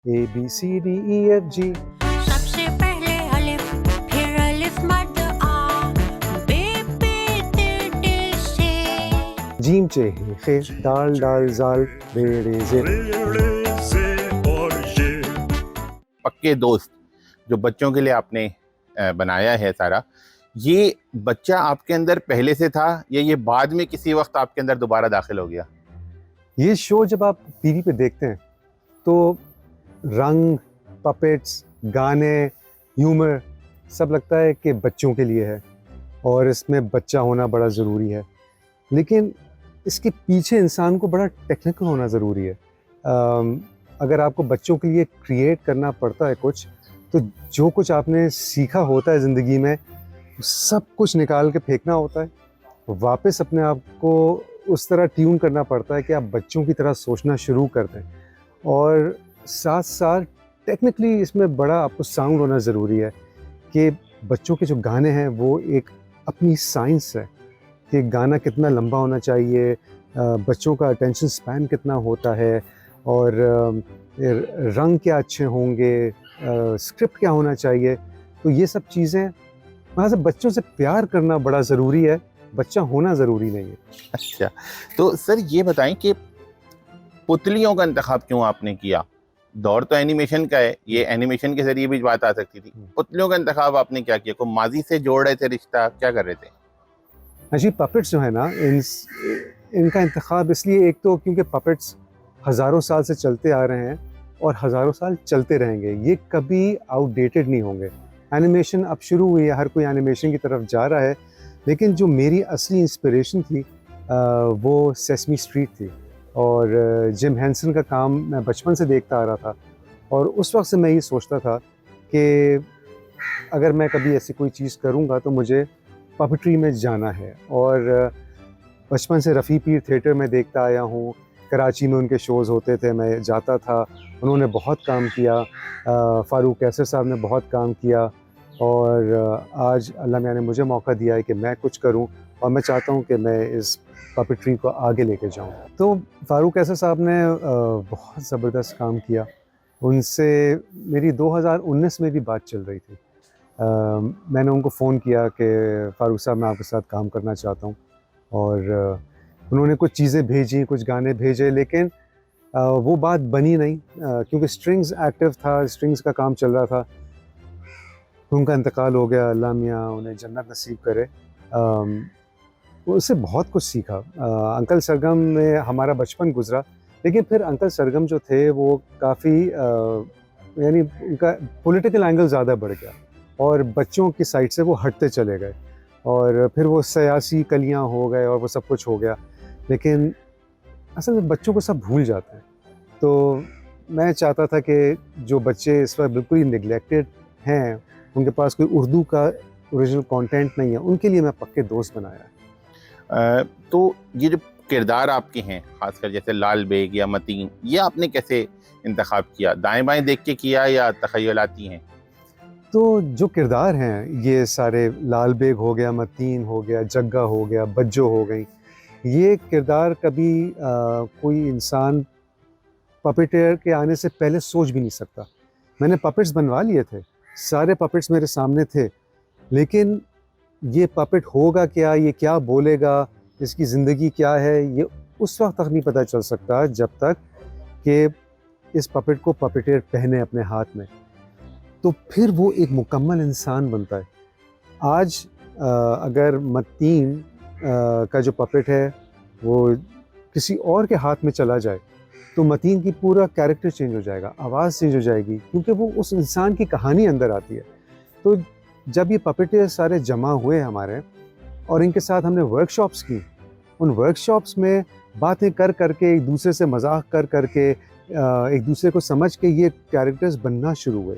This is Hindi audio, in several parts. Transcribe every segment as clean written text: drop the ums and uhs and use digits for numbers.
ABCDEFG। सबसे पहले अलिफ, फिर अलिफ मद आ, बे पे टे से। जीम चे हे खे दाल डाल जाल बेड़े जे। पक्के दोस्त जो बच्चों के लिए आपने बनाया है सारा, ये बच्चा आपके अंदर पहले से था या ये बाद में किसी वक्त आपके अंदर दोबारा दाखिल हो गया? ये शो जब आप टीवी पे देखते हैं तो रंग, पपेट्स, गाने, ह्यूमर सब लगता है कि बच्चों के लिए है और इसमें बच्चा होना बड़ा ज़रूरी है, लेकिन इसके पीछे इंसान को बड़ा टेक्निकल होना ज़रूरी है। अगर आपको बच्चों के लिए क्रिएट करना पड़ता है कुछ, तो जो कुछ आपने सीखा होता है ज़िंदगी में सब कुछ निकाल के फेंकना होता है, वापस अपने आप को उस तरह ट्यून करना पड़ता है कि आप बच्चों की तरह सोचना शुरू कर दें। और साथ साथ टेक्निकली इसमें बड़ा आपको साउंड होना ज़रूरी है कि बच्चों के जो गाने हैं वो एक अपनी साइंस है कि गाना कितना लंबा होना चाहिए, बच्चों का अटेंशन स्पैन कितना होता है, और रंग क्या अच्छे होंगे, स्क्रिप्ट क्या होना चाहिए। तो ये सब चीज़ें, वहाँ से बच्चों से प्यार करना बड़ा ज़रूरी है, बच्चा होना ज़रूरी नहीं है। अच्छा, तो सर ये बताएं कि पुतलियों का इंतखाब क्यों आपने किया? दौर तो एनिमेशन का है, ये एनिमेशन के जरिए भी बात आ सकती थी। पुतलियों का इंतखाब आपने क्या किया? कोई माजी से जोड़ रहे थे रिश्ता, क्या कर रहे थे? जी, पपेट्स जो है ना, इनका इंतखाब इसलिए, एक तो क्योंकि पपेट्स हज़ारों साल से चलते आ रहे हैं और हज़ारों साल चलते रहेंगे, ये कभी आउटडेटेड नहीं होंगे। एनिमेशन अब शुरू हुई है, हर कोई एनिमेशन की तरफ जा रहा है, लेकिन जो मेरी असली इंस्पिरेशन थी वो सेसमी स्ट्रीट थी और जिम हेंसन का काम मैं बचपन से देखता आ रहा था। और उस वक्त से मैं ये सोचता था कि अगर मैं कभी ऐसी कोई चीज़ करूँगा तो मुझे पपेट्री में जाना है। और बचपन से रफ़ी पीर थिएटर में देखता आया हूँ, कराची में उनके शोज़ होते थे, मैं जाता था, उन्होंने बहुत काम किया, फ़ारूक कैसर साहब ने बहुत काम किया, और आज अल्लाह मियां ने मुझे मौका दिया है कि मैं कुछ करूं, और मैं चाहता हूं कि मैं इस पपेट्री को आगे लेके जाऊं। तो फ़ारूक कैसर साहब ने बहुत ज़बरदस्त काम किया, उनसे मेरी 2019 में भी बात चल रही थी। मैंने उनको फ़ोन किया कि फ़ारूक साहब मैं आपके साथ काम करना चाहता हूँ, और उन्होंने कुछ चीज़ें भेजी, कुछ गाने भेजे, लेकिन वो बात बनी नहीं क्योंकि स्ट्रिंग्स एक्टिव था, स्ट्रिंग्स का काम चल रहा था। उनका इंतकाल हो गया, अल्लाह मियाँ उन्हें जन्नत नसीब करे। उससे बहुत कुछ सीखा। अंकल सरगम में हमारा बचपन गुजरा, लेकिन फिर अंकल सरगम जो थे वो काफ़ी यानी उनका पॉलिटिकल एंगल ज़्यादा बढ़ गया और बच्चों की साइड से वो हटते चले गए, और फिर वो सियासी कलियाँ हो गए और वो सब कुछ हो गया, लेकिन असल में बच्चों को सब भूल जाते हैं। तो मैं चाहता था कि जो बच्चे इस वक्त बिल्कुल ही निगलेक्टेड हैं, उनके पास कोई उर्दू का ओरिजिनल कंटेंट नहीं है, उनके लिए मैं पक्के दोस्त बनाया है। तो ये जो किरदार आपके हैं, खासकर जैसे लाल बेग या मतीन, ये आपने कैसे इंतखाब किया? दाएं बाएं देख के किया या तखयलाती हैं? तो जो किरदार हैं, ये सारे लाल बेग हो गया, मतीन हो गया, जग्गा हो गया, बज्जो हो गई, ये किरदार कभी कोई इंसान पपेटर के आने से पहले सोच भी नहीं सकता। मैंने पपेट्स बनवा लिए थे, सारे पपेट्स मेरे सामने थे, लेकिन ये पपेट होगा क्या, ये क्या बोलेगा, इसकी ज़िंदगी क्या है, ये उस वक्त तक नहीं पता चल सकता जब तक कि इस पपेट को पपेटर पहने अपने हाथ में, तो फिर वो एक मुकम्मल इंसान बनता है। आज अगर मतीन का जो पपेट है वो किसी और के हाथ में चला जाए तो मतीन की पूरा कैरेक्टर चेंज हो जाएगा, आवाज़ चेंज हो जाएगी, क्योंकि वो उस इंसान की कहानी अंदर आती है। तो जब ये पपेटर सारे जमा हुए हमारे और इनके साथ हमने वर्कशॉप्स की, उन वर्कशॉप्स में बातें कर करके, एक दूसरे से मजाक कर करके, एक दूसरे को समझ के ये कैरेक्टर्स बनना शुरू हुए,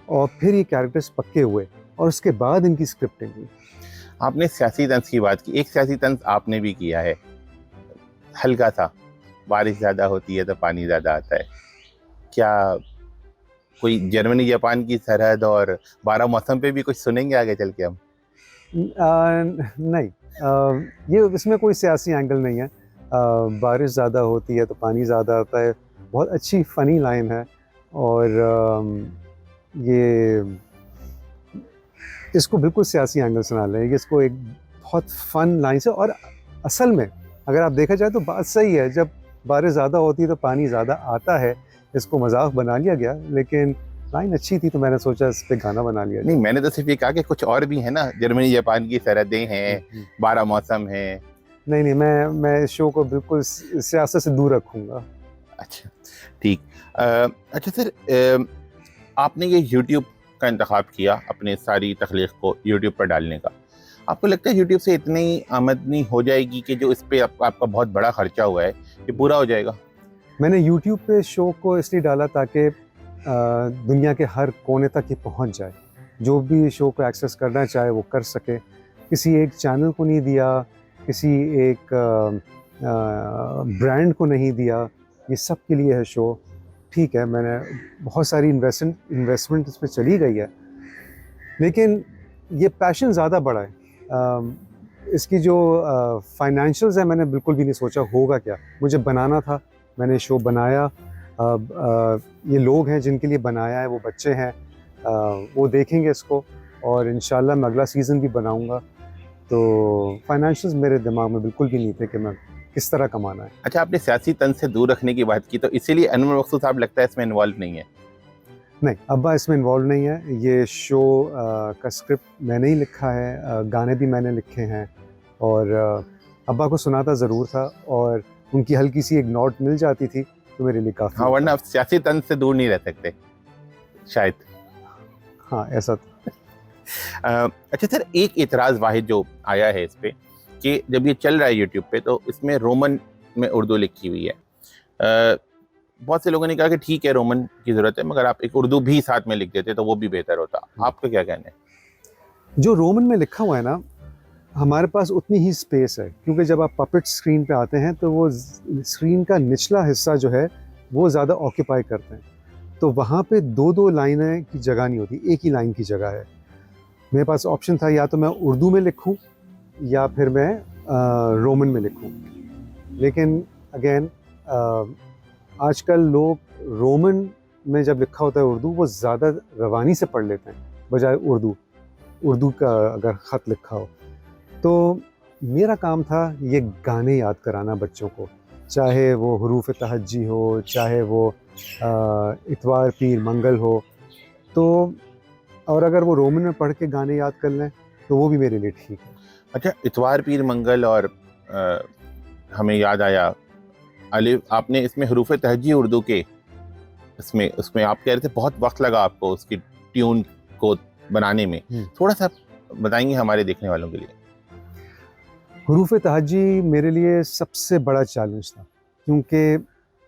और फिर ये कैरेक्टर्स पक्के हुए, और उसके बाद इनकी स्क्रिप्टिंग हुई। आपने सियासी तंज की बात की, एक सियासी तंज आपने भी किया है, हल्का सा, बारिश ज़्यादा होती है तो पानी ज़्यादा आता है। क्या कोई जर्मनी जापान की सरहद और 12 मौसम पे भी कुछ सुनेंगे आगे चल के हम? नहीं, ये इसमें कोई सियासी एंगल नहीं है। बारिश ज़्यादा होती है तो पानी ज़्यादा आता है, बहुत अच्छी फ़नी लाइन है, और ये इसको बिल्कुल सियासी एंगल से ना लें, इसको एक बहुत फ़न लाइन से। और असल में अगर आप देखा जाए तो बात सही है, जब बारिश ज़्यादा होती है तो पानी ज़्यादा आता है। इसको मजाक बना लिया गया, लेकिन लाइन अच्छी थी तो मैंने सोचा इस पे गाना बना लिया। नहीं, मैंने तो सिर्फ ये कहा कि कुछ और भी है ना, जर्मनी जापान की सरहदें हैं, 12 मौसम हैं। नहीं, मैं इस शो को बिल्कुल सियासत से दूर रखूँगा। अच्छा, ठीक। अच्छा सर, आपने ये यूट्यूब का इंतखाब किया अपने सारी तख्लीक को यूट्यूब पर डालने का। आपको लगता है यूट्यूब से इतनी आमदनी हो जाएगी कि जो इस पे आपका बहुत बड़ा खर्चा हुआ है ये पूरा हो जाएगा? मैंने यूट्यूब पे शो को इसलिए डाला ताकि दुनिया के हर कोने तक ये पहुंच जाए। जो भी शो को एक्सेस करना चाहे वो कर सके। किसी एक चैनल को नहीं दिया, किसी एक ब्रांड को नहीं दिया, ये सब के लिए है शो। ठीक है, मैंने बहुत सारी इन्वेस्टमेंट इस पर चली गई है, लेकिन ये पैशन ज़्यादा बड़ा है। इसकी जो फाइनेंशियल्स है मैंने बिल्कुल भी नहीं सोचा होगा क्या। मुझे बनाना था, मैंने शो बनाया। ये लोग हैं जिनके लिए बनाया है, वो बच्चे हैं, वो देखेंगे इसको, और इंशाल्लाह मैं अगला सीज़न भी बनाऊंगा। तो फाइनेंशियल्स मेरे दिमाग में बिल्कुल भी नहीं थे कि मैं किस तरह कमाना है। अच्छा, आपने सियासी तंज से दूर रखने की बात की, तो इसीलिए अनवर मकसूद साहब लगता है इसमें इन्वॉल्व नहीं है? नहीं, अब्बा इसमें इन्वॉल्व नहीं है। ये शो का स्क्रिप्ट मैंने ही लिखा है, गाने भी मैंने लिखे हैं, और अब्बा को सुनाता ज़रूर था, और उनकी हल्की सी एक नोट मिल जाती थी तो मेरे लिए काफ़ी। हाँ, वरना आप सियासी तंज से दूर नहीं रह सकते शायद। हाँ, ऐसा था। अच्छा सर, एक एतराज़ वाहिद जो आया है इस पे कि जब ये चल रहा है यूट्यूब पे तो इसमें रोमन में उर्दू लिखी हुई है। बहुत से लोगों ने कहा कि ठीक है, रोमन की ज़रूरत है, मगर आप एक उर्दू भी साथ में लिख देते तो वो भी बेहतर होता। आपका क्या कहना है? जो रोमन में लिखा हुआ है ना, हमारे पास उतनी ही स्पेस है, क्योंकि जब आप पपेट स्क्रीन पे आते हैं तो वो स्क्रीन का निचला हिस्सा जो है वो ज़्यादा ऑक्यूपाई करते हैं, तो वहाँ पे दो लाइनें की जगह नहीं होती, एक ही लाइन की जगह है। मेरे पास ऑप्शन था, या तो मैं उर्दू में लिखूं या फिर मैं रोमन में लिखूं, लेकिन अगेन आजकल लोग रोमन में जब लिखा होता है उर्दू, वो ज़्यादा रवानी से पढ़ लेते हैं बजाय उर्दू का अगर ख़त लिखा हो। तो मेरा काम था ये गाने याद कराना बच्चों को, चाहे वो हरूफ तहज्जी हो, चाहे वो इतवार पीर मंगल हो, तो और अगर वो रोमन में पढ़ के गाने याद कर लें तो वो भी मेरे लिए ठीक है। अच्छा, इतवार पीर मंगल और हमें याद आया अलिफ, आपने इसमें हरूफ तहज्जी उर्दू के उसमें आप कह रहे थे बहुत वक्त लगा आपको उसकी ट्यून को बनाने में, थोड़ा सा बताएंगे हमारे देखने वालों के लिए? हरूफ तहज्जी मेरे लिए सबसे बड़ा चैलेंज था, क्योंकि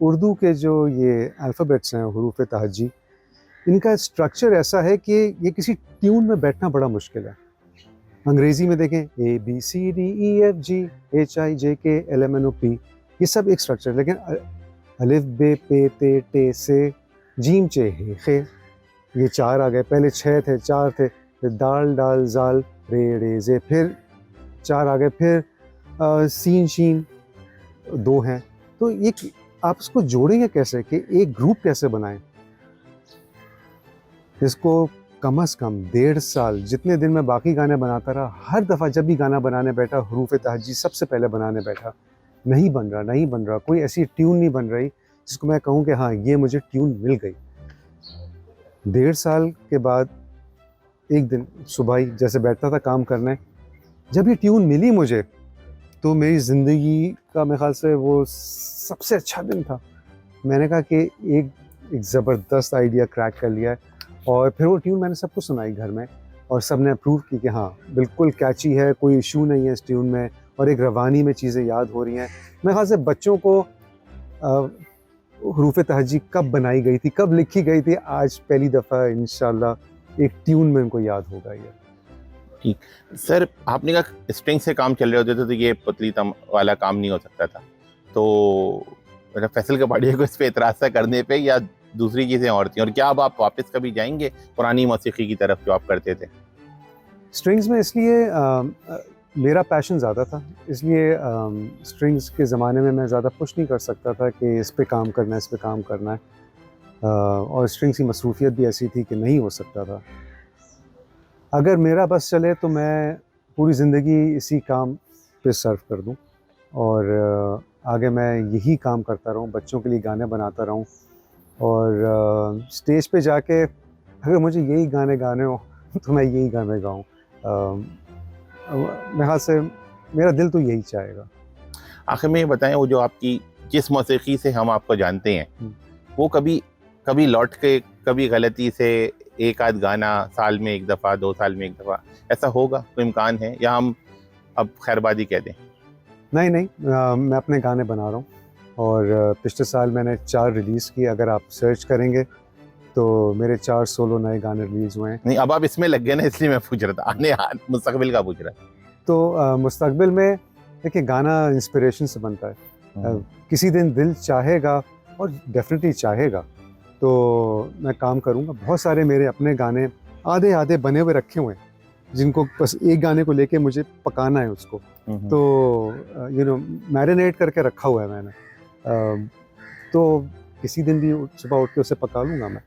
उर्दू के जो ये अल्फ़ाबेट्स हैं हरूफ तहज्जी, इनका स्ट्रक्चर ऐसा है कि ये किसी ट्यून में बैठना बड़ा मुश्किल है। अंग्रेज़ी में देखें ABCDEFGHIJKLMNOP, ये सब एक स्ट्रक्चर, लेकिन अलिफ बे पे ते टे से जीम चे हे खे, ये 4 आ गए, पहले 6 थे, 4 थे, फिर दाल डाल जाल रे रे जे, फिर 4 आ गए, फिर सीन शीन 2 हैं। तो ये आप इसको जोड़ेंगे कैसे, कि एक ग्रुप कैसे बनाएं? इसको कम से कम 1.5 साल, जितने दिन मैं बाकी गाने बनाता रहा, हर दफ़ा जब भी गाना बनाने बैठा हरूफ तहज्जी सबसे पहले बनाने बैठा, नहीं बन रहा, कोई ऐसी ट्यून नहीं बन रही जिसको मैं कहूँ कि हाँ ये मुझे ट्यून मिल गई। 1.5 साल के बाद एक दिन सुबह ही जैसे बैठता था काम करने, जब ये ट्यून मिली मुझे, तो मेरी ज़िंदगी का मेरे ख्याल से वो सबसे अच्छा दिन था। मैंने कहा कि एक ज़बरदस्त आइडिया क्रैक कर लिया है, और फिर वो ट्यून मैंने सबको सुनाई घर में, और सब ने अप्रूव की कि हाँ बिल्कुल कैची है, कोई इशू नहीं है इस ट्यून में, और एक रवानी में चीज़ें याद हो रही हैं। मेरे ख्याल से बच्चों को हरूफ तहज्जी कब बनाई गई थी, कब लिखी गई थी, आज पहली दफ़ा इंशाल्लाह एक ट्यून में उनको याद होगा ये। ठीक सर, आपने कहा स्ट्रिंग से काम चल रहे होते थे तो ये पुतली तम वाला काम नहीं हो सकता था, तो फैसल कपाड़िया को इस पे एतराज़ सा करने पे, या दूसरी चीज़ें और थी? और क्या अब आप वापस कभी जाएंगे पुरानी मौसीकी की तरफ जो आप करते थे? स्ट्रिंग्स में इसलिए मेरा पैशन ज़्यादा था, इसलिए स्ट्रिंग्स के ज़माने में मैं ज़्यादा पुश नहीं कर सकता था कि इस पे काम करना है, इस पे काम करना है। और स्ट्रिंग्स की मसरूफियत भी ऐसी थी कि नहीं हो सकता था। अगर मेरा बस चले तो मैं पूरी ज़िंदगी इसी काम पे सर्व कर दूं और आगे मैं यही काम करता रहूं, बच्चों के लिए गाने बनाता रहूं और स्टेज पे जाके अगर मुझे यही गाने गाने हो तो मैं यही गाने गाऊं। मेरे ख्याल से मेरा दिल तो यही चाहेगा। आखिर में ये बताएं, वो जो आपकी जिस मौसीकी से हम आपको जानते हैं, वो कभी कभी लौट के कभी गलती से एक आध गाना साल में एक दफ़ा, 2 साल में एक दफ़ा, ऐसा होगा? कोई इम्कान है, या हम अब खैरबादी कह दें? नहीं नहीं, मैं अपने गाने बना रहा हूँ और पिछले साल मैंने 4 रिलीज़ किए। अगर आप सर्च करेंगे तो मेरे 4 सोलो नए गाने रिलीज़ हुए हैं। नहीं, अब आप इसमें लग गए ना, इसलिए मैं पूछ रहा था, आने मुस्तकबिल का पूछ रहा था। तो मुस्तकबिल में देखिए, गाना इंस्पिरेशन से बनता है। किसी दिन दिल चाहेगा और डेफिनेटली चाहेगा तो मैं काम करूँगा। बहुत सारे मेरे अपने गाने आधे आधे बने हुए रखे हुए हैं, जिनको बस एक गाने को लेके मुझे पकाना है उसको, तो मैरिनेट करके रखा हुआ है मैंने। तो किसी दिन भी सुबह उठ के उसे पका लूँगा मैं।